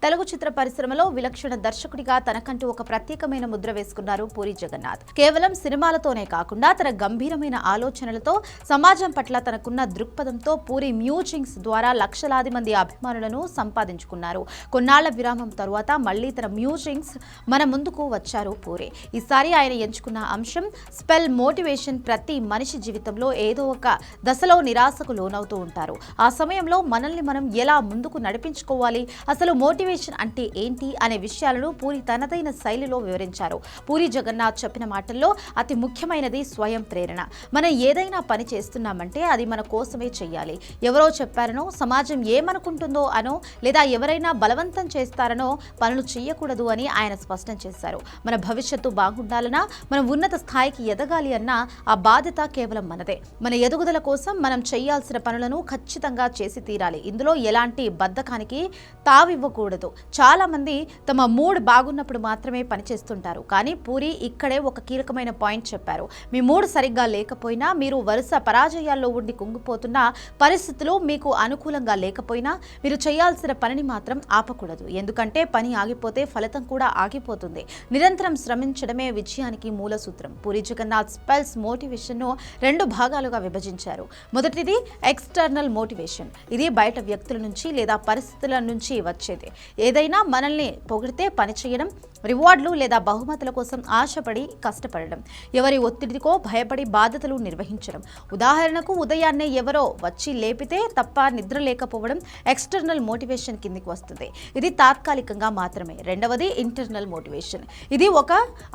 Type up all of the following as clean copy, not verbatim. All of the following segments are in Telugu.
తెలుగు చిత్ర పరిశ్రమలో విలక్షణ దర్శకుడిగా తనకంటూ ఒక ప్రత్యేకమైన ముద్ర వేసుకున్నారు పూరి జగన్నాథ్. కేవలం సినిమాలతోనే కాకుండా తన గంభీరమైన ఆలోచనలతో సమాజం పట్ల తనకున్న దృక్పథంతో పూరి మ్యూజింగ్స్ ద్వారా లక్షలాది మంది అభిమానులను సంపాదించుకున్నారు. కొన్నాళ్ల విరామం తరువాత మళ్లీ తన మ్యూజింగ్స్ మన ముందుకు వచ్చారు పూరి. ఈసారి ఆయన ఎంచుకున్న అంశం స్పెల్ మోటివేషన్. ప్రతి మనిషి జీవితంలో ఏదో ఒక దశలో నిరాశకు లోనవుతూ ఉంటారు. ఆ సమయంలో మనల్ని మనం ఎలా ముందుకు నడిపించుకోవాలి, అసలు మోటివేషన్ అంటే ఏంటి అనే విషయాలను పూరి తనదైన శైలిలో వివరించారు. పూరి జగన్నాథ్ చెప్పిన మాటల్లో అతి ముఖ్యమైనది స్వయం ప్రేరణ. మనం ఏదైనా పని చేస్తున్నామంటే అది మన కోసమే చెయ్యాలి. ఎవరో చెప్పారనో, సమాజం ఏమనుకుంటుందో అనో, లేదా ఎవరైనా బలవంతం చేస్తారనో పనులు చేయకూడదు అని ఆయన స్పష్టం చేశారు. మన భవిష్యత్తు బాగుండాలన్నా, మనం ఉన్నత స్థాయికి ఎదగాలి అన్నా ఆ బాధ్యత కేవలం మనదే. మన ఎదుగుదల కోసం మనం చేయాల్సిన పనులను ఖచ్చితంగా చేసి తీరాలి. ఇందులో ఎలాంటి బద్ధకానికి తావివ్వకూడదు. చాలా మంది తమ మూడ్ బాగున్నప్పుడు మాత్రమే పనిచేస్తుంటారు. కానీ పూరి ఇక్కడే ఒక కీలకమైన పాయింట్ చెప్పారు. మీ మూడ్ సరిగ్గా లేకపోయినా, మీరు వరుస పరాజయాల్లో ఉండి కుంగిపోతున్న పరిస్థితులు మీకు అనుకూలంగా లేకపోయినా మీరు చేయాల్సిన పనిని మాత్రం ఆపకూడదు. ఎందుకంటే పని ఆగిపోతే ఫలితం కూడా ఆగిపోతుంది. నిరంతరం శ్రమించడమే విజయానికి మూల సూత్రం. పూరి జగన్నాథ్ స్పెల్స్ మోటివేషన్ ను 2 భాగాలుగా విభజించారు. మొదటిది ఎక్స్టర్నల్ మోటివేషన్. ఇది బయట వ్యక్తుల నుంచి లేదా పరిస్థితుల నుంచి వచ్చేది. ఏదైనా మనల్ని పొగిడితే పని చేయడం, రివార్డులు లేదా బహుమతుల కోసం ఆశపడి కష్టపడడం, ఎవరి ఒత్తిడికో భయపడి బాధ్యతలు నిర్వహించడం. ఉదాహరణకు, ఉదయాన్నే ఎవరో వచ్చి లేపితే తప్ప నిద్ర లేకపోవడం ఎక్స్టర్నల్ మోటివేషన్ కిందికి వస్తుంది. ఇది తాత్కాలికంగా మాత్రమే. రెండవది ఇంటర్నల్ మోటివేషన్. ఇది ఒక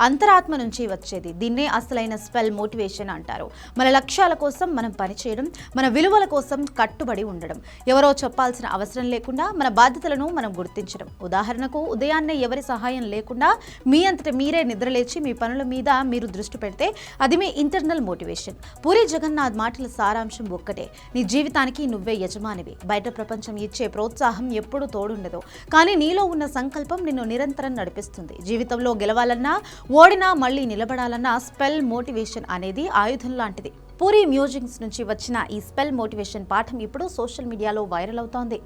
అంతరాత్మ నుంచి వచ్చేది. దీన్నే అసలైన స్పెల్ మోటివేషన్ అంటారు. మన లక్ష్యాల కోసం మనం పనిచేయడం, మన విలువల కోసం కట్టుబడి ఉండడం, ఎవరో చెప్పాల్సిన అవసరం లేకుండా మన బాధ్యతలను మనం గుర్తించడం. ఉదాహరణకు, ఉదయాన్నే ఎవరి సహాయం లేకుండా మీ అంతట మీరే నిద్రలేచి మీ పనుల మీద మీరు దృష్టి పెడితే అది మీ ఇంటర్నల్ మోటివేషన్. పూరి జగన్నాథ్ మాటల సారాంశం ఒక్కటే: నీ జీవితానికి నువ్వే యజమానివి. బయట ప్రపంచం ఇచ్చే ప్రోత్సాహం ఎప్పుడూ తోడుండదు, కానీ నీలో ఉన్న సంకల్పం నిన్ను నిరంతరం నడిపిస్తుంది. జీవితంలో గెలవాలన్నా, ఓడినా మళ్ళీ నిలబడాలన్నా స్పెల్ మోటివేషన్ అనేది ఆయుధం లాంటిది. పూరి మ్యూజింగ్స్ నుంచి వచ్చిన ఈ స్పెల్ మోటివేషన్ పాఠం ఇప్పుడు సోషల్ మీడియాలో వైరల్ అవుతోంది.